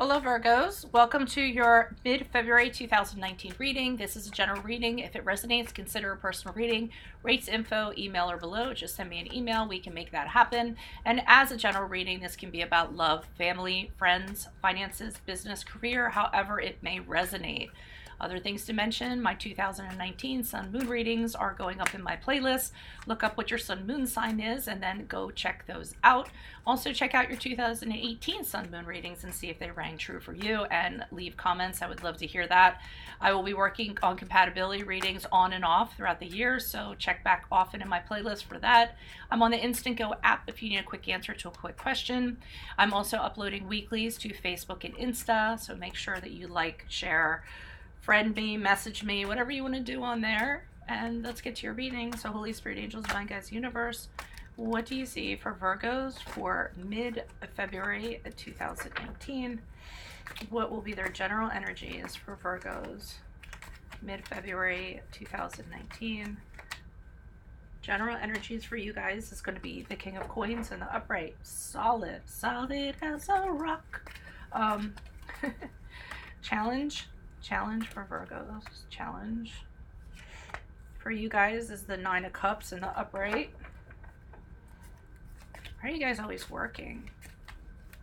Hello Virgos, welcome to your mid-February 2019 reading. This is a general reading. If it resonates, consider a personal reading. Rates info, email or below. Just send me an email. We can make that happen. And as a general reading, this can be about love, family, friends, finances, business, career, however it may resonate. Other things to mention, my 2019 Sun Moon readings are going up in my playlist. Look up what your Sun Moon sign is and then go check those out. Also check out your 2018 Sun Moon readings and see if they rang true for you, and leave comments. I would love to hear that. I will be working on compatibility readings on and off throughout the year, so check back often in my playlist for that. I'm on the Instant Go app if you need a quick answer to a quick question. I'm also uploading weeklies to Facebook and Insta, so make sure that you like, share, friend me, message me, whatever you want to do on there. And let's get to your reading. So Holy Spirit, Angels, Divine Guides, Universe, what do you see for Virgos for mid-February 2019? What will be their general energies for Virgos mid-February 2019? General energies for you guys is going to be the King of Coins and the Upright. Solid as a rock. Challenge for Virgos. Challenge for you guys is the Nine of Cups and the Upright. Why are you guys always working?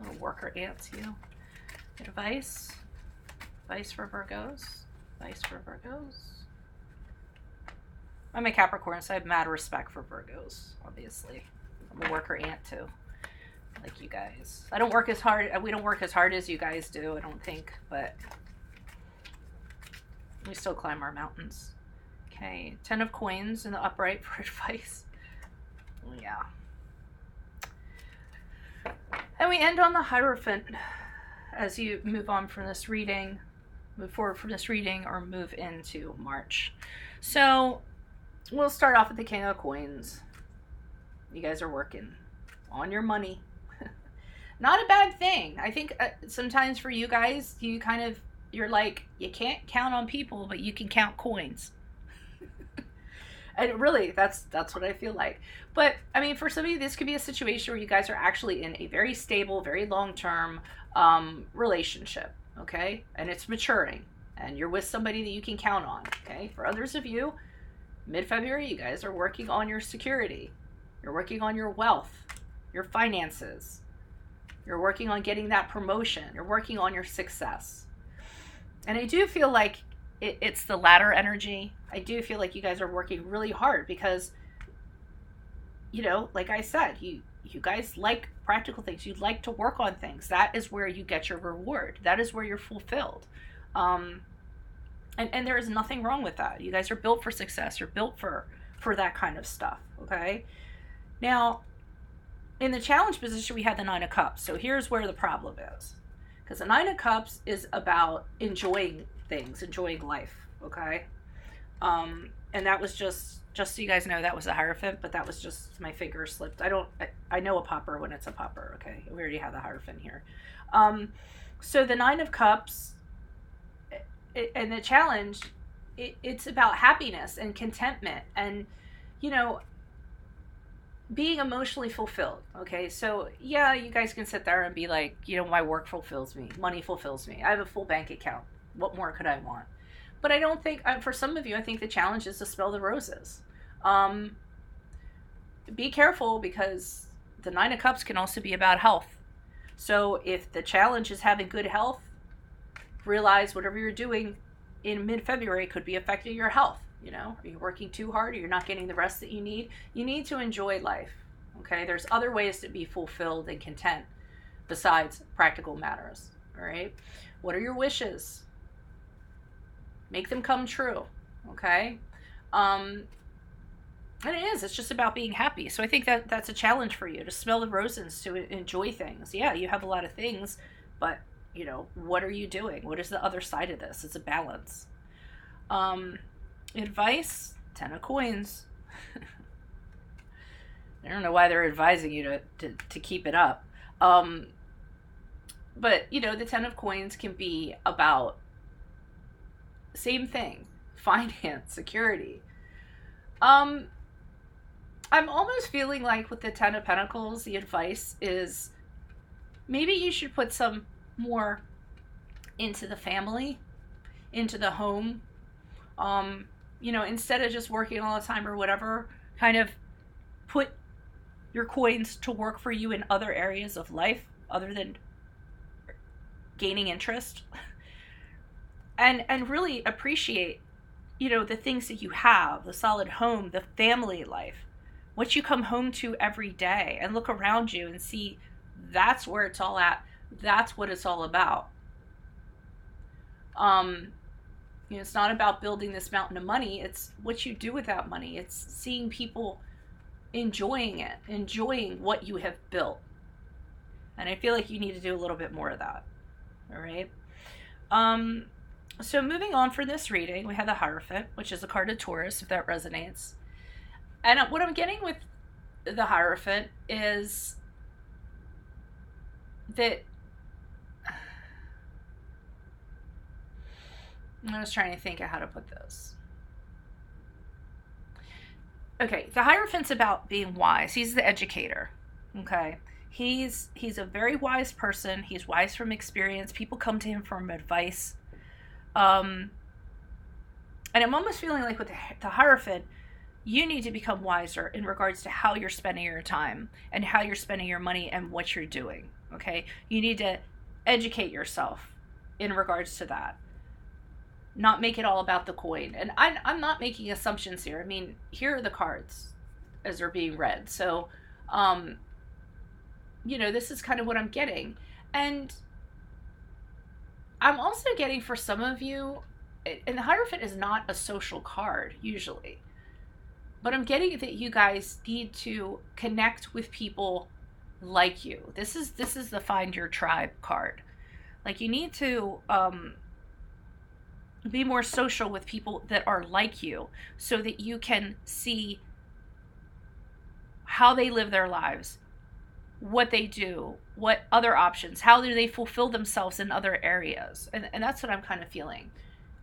Little worker ants, you. Advice for Virgos. Advice for Virgos. I'm a Capricorn, so I have mad respect for Virgos, obviously. I'm a worker ant too, like you guys. I don't work as hard. We don't work as hard as you guys do, I don't think, but we still climb our mountains. Okay, 10 of Coins in the Upright for advice. Yeah. And we end on the Hierophant as you move on from this reading, move forward from this reading, or move into March. So we'll start off with the King of Coins. You guys are working on your money. Not a bad thing. I think sometimes for you guys, you're like, you can't count on people, but you can count coins. And really, that's what I feel like. But I mean, for some of you, this could be a situation where you guys are actually in a very stable, very long-term relationship, okay? And it's maturing, and you're with somebody that you can count on, okay? For others of you, mid-February, you guys are working on your security. You're working on your wealth, your finances. You're working on getting that promotion. You're working on your success. And I do feel like it's the latter energy. I do feel like you guys are working really hard because, you know, like I said, you guys like practical things. You like to work on things. That is where you get your reward. That is where you're fulfilled. And there is nothing wrong with that. You guys are built for success. You're built for that kind of stuff, okay? Now, in the challenge position, we had the Nine of Cups. So here's where the problem is. Because the Nine of Cups is about enjoying things, enjoying life, okay? And that was just so you guys know, that was a Hierophant, but that was just my finger slipped. I know a popper when it's a popper, okay? We already have the Hierophant here. So the Nine of Cups and the challenge, it's about happiness and contentment and, you know, being emotionally fulfilled, okay? So, yeah, you guys can sit there and be like, you know, my work fulfills me. Money fulfills me. I have a full bank account. What more could I want? But I don't think, for some of you, I think the challenge is to smell the roses. Be careful, because the Nine of Cups can also be about health. So if the challenge is having good health, realize whatever you're doing in mid-February could be affecting your health. You know, are you working too hard? Or you're not getting the rest that you need? You need to enjoy life, okay? There's other ways to be fulfilled and content besides practical matters, all right? What are your wishes? Make them come true, okay? And it's just about being happy. So I think that's a challenge for you, to smell the roses, to enjoy things. Yeah, you have a lot of things, but, you know, what are you doing? What is the other side of this? It's a balance. Advice, 10 of Coins. I don't know why they're advising you to keep it up. But, you know, the 10 of Coins can be about same thing, finance, security. I'm almost feeling like with the 10 of Pentacles, the advice is maybe you should put some more into the family, into the home. You know, instead of just working all the time or whatever, kind of put your coins to work for you in other areas of life other than gaining interest. And really appreciate, you know, the things that you have, the solid home, the family life, what you come home to every day, and look around you and see that's where it's all at. That's what it's all about. You know, it's not about building this mountain of money. It's what you do with that money. It's seeing people enjoying it, enjoying what you have built. And I feel like you need to do a little bit more of that. All right. So moving on for this reading, we have the Hierophant, which is a card of Taurus, if that resonates. And what I'm getting with the Hierophant is that I was trying to think of how to put this. Okay, the Hierophant's about being wise. He's the educator. Okay. He's a very wise person. He's wise from experience. People come to him for advice. And I'm almost feeling like with the Hierophant, you need to become wiser in regards to how you're spending your time and how you're spending your money and what you're doing. Okay. You need to educate yourself in regards to that. Not make it all about the coin. And I'm not making assumptions here. I mean, here are the cards as they're being read. So, you know, this is kind of what I'm getting. And I'm also getting for some of you, and the Hierophant is not a social card usually, but I'm getting that you guys need to connect with people like you. This is the Find Your Tribe card. Like, you need to be more social with people that are like you so that you can see how they live their lives, what they do, what other options, how do they fulfill themselves in other areas. And that's what I'm kind of feeling.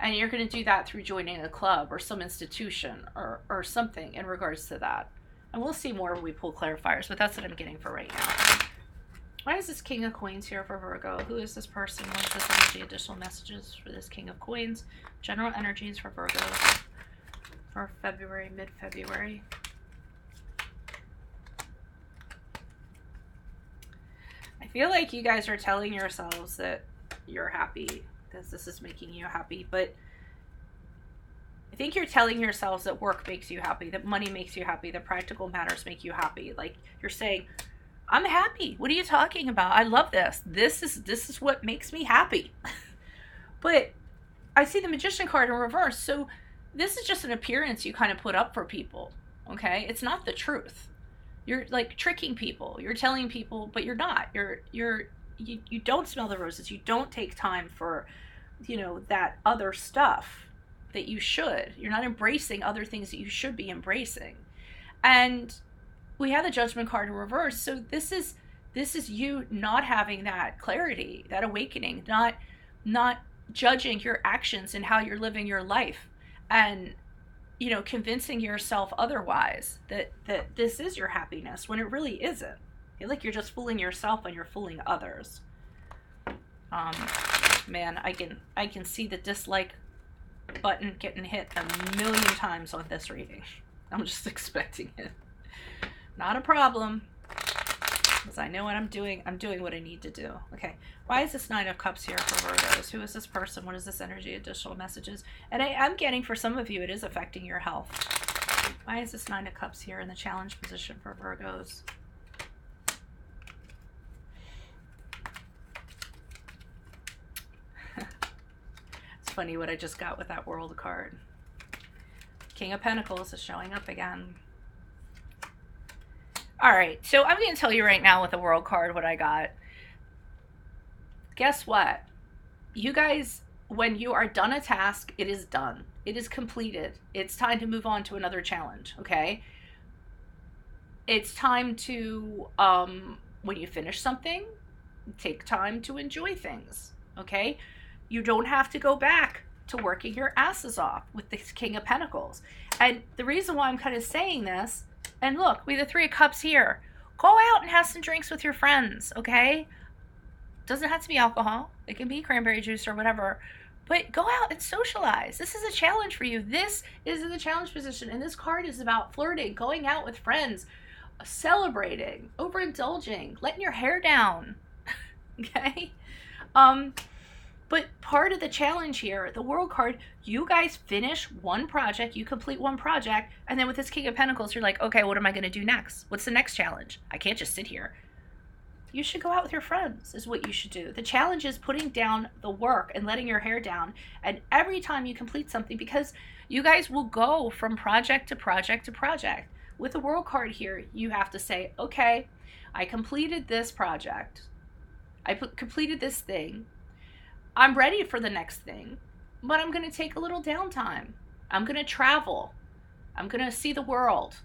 And you're going to do that through joining a club or some institution or something in regards to that. And we'll see more when we pull clarifiers, but that's what I'm getting for right now. Why is this King of Coins here for Virgo? Who is this person? What is this energy? Additional messages for this King of Coins. General energies for Virgo for February, mid-February. I feel like you guys are telling yourselves that you're happy because this is making you happy, but I think you're telling yourselves that work makes you happy, that money makes you happy, that practical matters make you happy. Like, you're saying, I'm happy. What are you talking about? I love this. This is what makes me happy. But I see the Magician card in reverse. So this is just an appearance you kind of put up for people. Okay? It's not the truth. You're like tricking people. You're telling people, but you're not. You don't smell the roses. You don't take time for, you know, that other stuff that you should. You're not embracing other things that you should be embracing. And we have the Judgment card in reverse. So this is you not having that clarity, that awakening, not judging your actions and how you're living your life, and, you know, convincing yourself otherwise that this is your happiness when it really isn't. I feel like you're just fooling yourself and you're fooling others. Man, I can see the dislike button getting hit a million times on this reading. I'm just expecting it. Not a problem, because I know what I'm doing. I'm doing what I need to do. Okay, why is this Nine of Cups here for Virgos? Who is this person? What is this energy? Additional messages. And I'm getting for some of you, it is affecting your health. Why is this Nine of Cups here in the challenge position for Virgos? It's funny what I just got with that World card. King of Pentacles is showing up again. All right, so I'm going to tell you right now with the World card what I got. Guess what? You guys, when you are done a task, it is done. It is completed. It's time to move on to another challenge, okay? It's time to, when you finish something, take time to enjoy things, okay? You don't have to go back to working your asses off with this King of Pentacles. And the reason why I'm kind of saying this, and look, we have the Three of Cups here. Go out and have some drinks with your friends, okay? Doesn't have to be alcohol. It can be cranberry juice or whatever. But go out and socialize. This is a challenge for you. This is in the challenge position. And this card is about flirting, going out with friends, celebrating, overindulging, letting your hair down. Okay? But part of the challenge here, the World card, you guys finish one project, you complete one project, and then with this King of Pentacles, you're like, okay, what am I going to do next? What's the next challenge? I can't just sit here. You should go out with your friends, is what you should do. The challenge is putting down the work and letting your hair down. And every time you complete something, because you guys will go from project to project to project. With the World card here, you have to say, okay, I completed this project. I completed this thing. I'm ready for the next thing, but I'm going to take a little downtime. I'm going to travel. I'm going to see the world.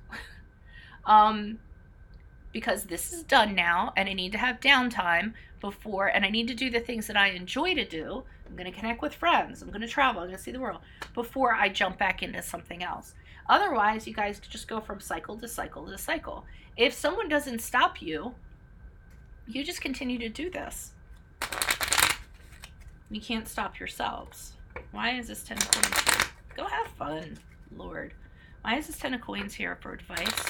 Because this is done now, and I need to have downtime before, and I need to do the things that I enjoy to do. I'm going to connect with friends. I'm going to travel. I'm going to see the world before I jump back into something else. Otherwise, you guys just go from cycle to cycle to cycle. If someone doesn't stop you, you just continue to do this. You can't stop yourselves. Why is this 10 of coins here? Go have fun, Lord. Why is this 10 of coins here for advice?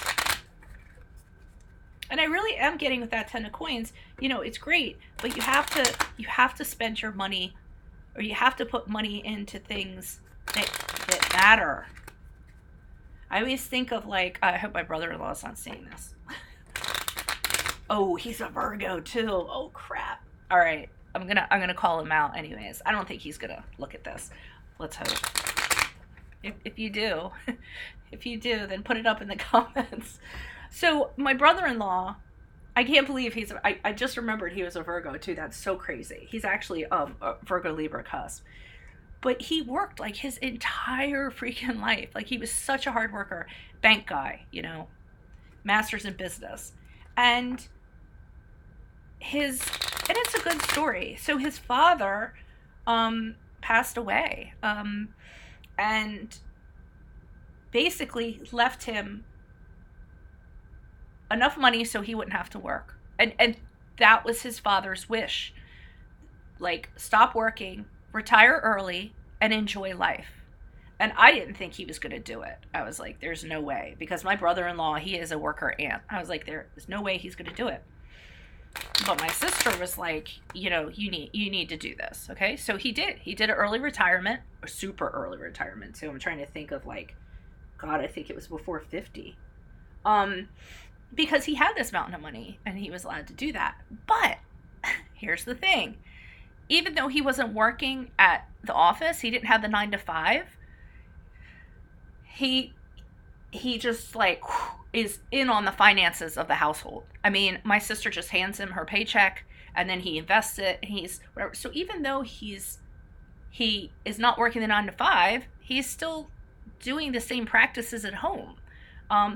And I really am getting with that 10 of coins, you know, it's great, but you have to spend your money, or you have to put money into things that matter. I always think of, like, I hope my brother-in-law is not seeing this. Oh, he's a Virgo too. Oh crap. All right. I'm gonna call him out anyways. I don't think he's gonna look at this. Let's hope. If you do, then put it up in the comments. So my brother-in-law, I can't believe I just remembered he was a Virgo too. That's so crazy. He's actually a Virgo Libra cusp. But he worked like his entire freaking life. Like he was such a hard worker. Bank guy, you know, master's in business. And it's a good story. So his father passed away and basically left him enough money so he wouldn't have to work. And that was his father's wish. Like, stop working, retire early, and enjoy life. And I didn't think he was going to do it. I was like, there's no way. Because my brother-in-law, he is a worker ant. I was like, there's no way he's going to do it. But my sister was like, you know, you need to do this. Okay. So he did. He did an early retirement, or super early retirement too. I'm trying to think of, like, God, I think it was before 50. Because he had this mountain of money and he was allowed to do that. But here's the thing. Even though he wasn't working at the office, he didn't have the 9 to 5. He just, like, is in on the finances of the household. I mean, my sister just hands him her paycheck and then he invests it. And he's whatever. So even though he is not working the 9 to 5, he's still doing the same practices at home.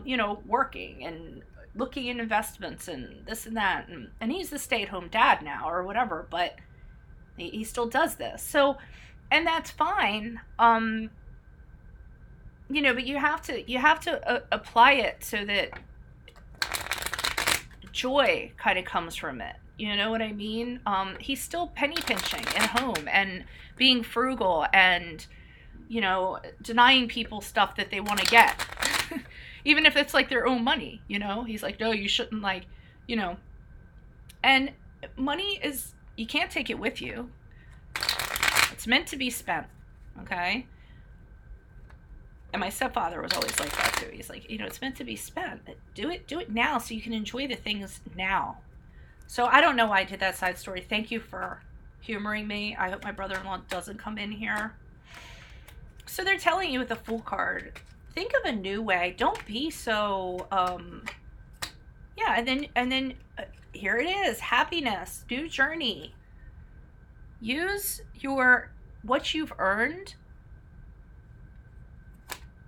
You know, working and looking at investments and this and that. And he's the stay-at-home dad now or whatever, but he still does this. So, and that's fine. You know, but you have to apply it so that joy kind of comes from it. You know what I mean? He's still penny pinching at home and being frugal and, you know, denying people stuff that they want to get. Even if it's like their own money, you know? He's like, no, you shouldn't, like, you know. And money is, you can't take it with you. It's meant to be spent, okay? And my stepfather was always like that too. He's like, you know, it's meant to be spent. Do it now so you can enjoy the things now. So I don't know why I did that side story. Thank you for humoring me. I hope my brother-in-law doesn't come in here. So they're telling you with the Fool card, think of a new way. Don't be so, yeah. And then here it is. Happiness, new journey. Use what you've earned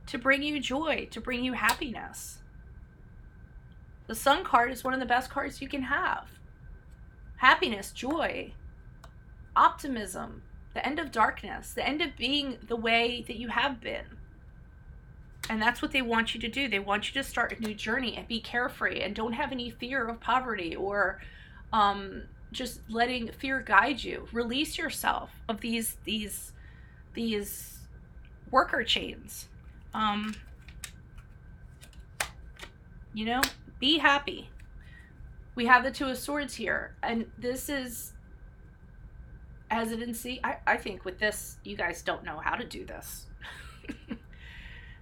to bring you joy, to bring you happiness. The Sun card is one of the best cards you can have. Happiness, joy, optimism, the end of darkness, the end of being the way that you have been. And that's what they want you to do. They want you to start a new journey and be carefree and don't have any fear of poverty or, just letting fear guide you. Release yourself of these worker chains. You know, be happy. We have the Two of Swords here, and this is hesitancy. I think with this, you guys don't know how to do this.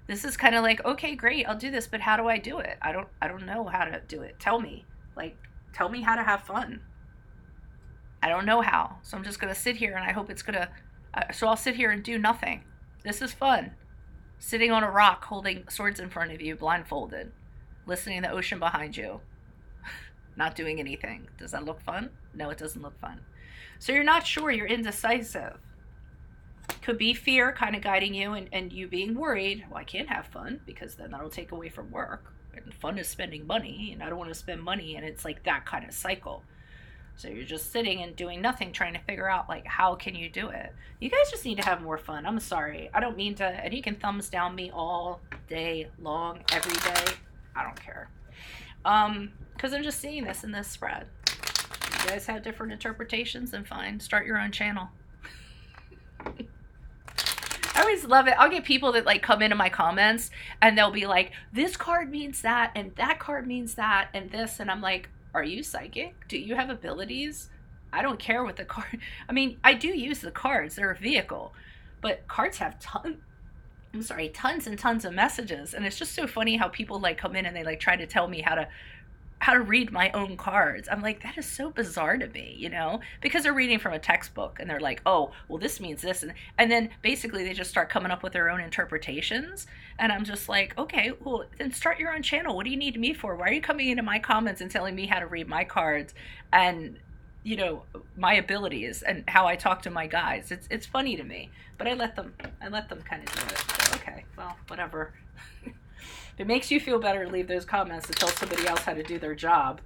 This is kind of like, okay, great, I'll do this, but how do I do it? I don't know how to do it. Tell me. Like, tell me how to have fun. I don't know how. So I'm just going to sit here, and I hope it's going to... so I'll sit here and do nothing. This is fun. Sitting on a rock, holding swords in front of you, blindfolded. Listening to the ocean behind you. Not doing anything. Does that look fun? No, it doesn't look fun. So you're not sure. You're indecisive. Could be fear kind of guiding you, and you being worried, well, I can't have fun because then that'll take away from work. And fun is spending money, and I don't want to spend money, and it's like that kind of cycle. So you're just sitting and doing nothing, trying to figure out, like, how can you do it? You guys just need to have more fun. I'm sorry. I don't mean to, and you can thumbs down me all day long, every day. I don't care. Because I'm just seeing this in this spread. You guys have different interpretations, then fine. Start your own channel. I always love it. I'll get people that like come into my comments and they'll be like, this card means that, and that card means that, and this, and I'm like, are you psychic? Do you have abilities? I don't care what the card... I mean, I do use the cards. They're a vehicle. But cards have tons and tons of messages. And it's just so funny how people like come in and they like try to tell me how to read my own cards. I'm like, that is so bizarre to me, you know? Because they're reading from a textbook and they're like, oh, well, this means this. And then basically they just start coming up with their own interpretations. And I'm just like, okay, well, then start your own channel. What do you need me for? Why are you coming into my comments and telling me how to read my cards and, you know, my abilities and how I talk to my guys? It's funny to me, but I let them kind of do it. So, okay, well, whatever. If it makes you feel better, leave those comments to tell somebody else how to do their job.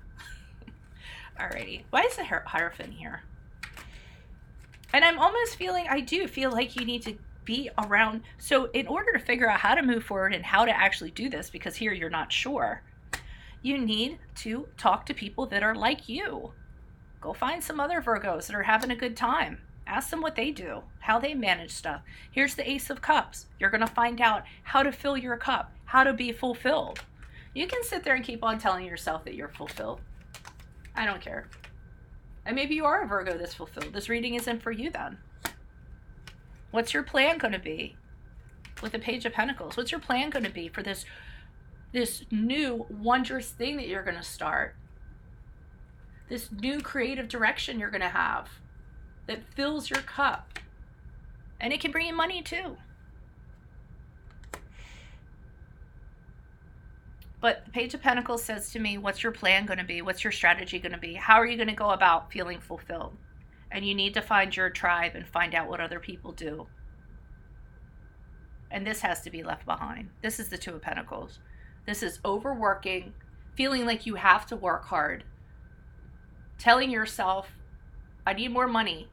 Alrighty. Why is the Hierophant here? And I'm almost feeling, I do feel like you need to be around. So in order to figure out how to move forward and how to actually do this, because here you're not sure, you need to talk to people that are like you. Go find some other Virgos that are having a good time. Ask them what they do, how they manage stuff. Here's the Ace of Cups. You're going to find out how to fill your cup, how to be fulfilled. You can sit there and keep on telling yourself that you're fulfilled. I don't care. And maybe you are a Virgo that's fulfilled. This reading isn't for you then. What's your plan going to be with the Page of Pentacles? What's your plan going to be for this new wondrous thing that you're going to start? This new creative direction you're going to have that fills your cup. And it can bring you money too. But the Page of Pentacles says to me, what's your plan going to be? What's your strategy going to be? How are you going to go about feeling fulfilled? And you need to find your tribe and find out what other people do. And this has to be left behind. This is the Two of Pentacles. This is overworking, feeling like you have to work hard, telling yourself, I need more money,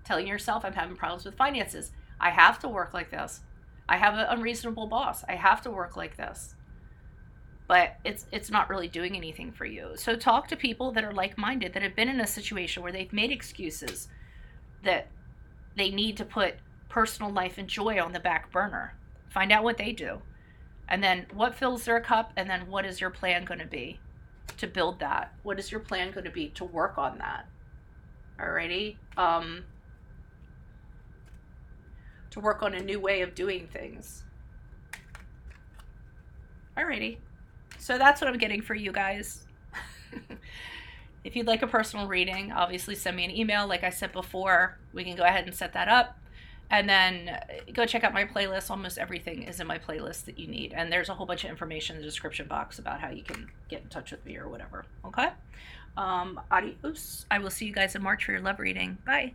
telling yourself, I'm having problems with finances. I have to work like this. I have an unreasonable boss. I have to work like this. But it's not really doing anything for you. So talk to people that are like-minded, that have been in a situation where they've made excuses that they need to put personal life and joy on the back burner. Find out what they do. And then what fills their cup, and then what is your plan going to be to build that? What is your plan going to be to work on that? Alrighty? To work on a new way of doing things. Alrighty. So that's what I'm getting for you guys. If you'd like a personal reading, obviously send me an email. Like I said before, we can go ahead and set that up. And then go check out my playlist. Almost everything is in my playlist that you need. And there's a whole bunch of information in the description box about how you can get in touch with me or whatever. Okay? Adios. I will see you guys in March for your love reading. Bye.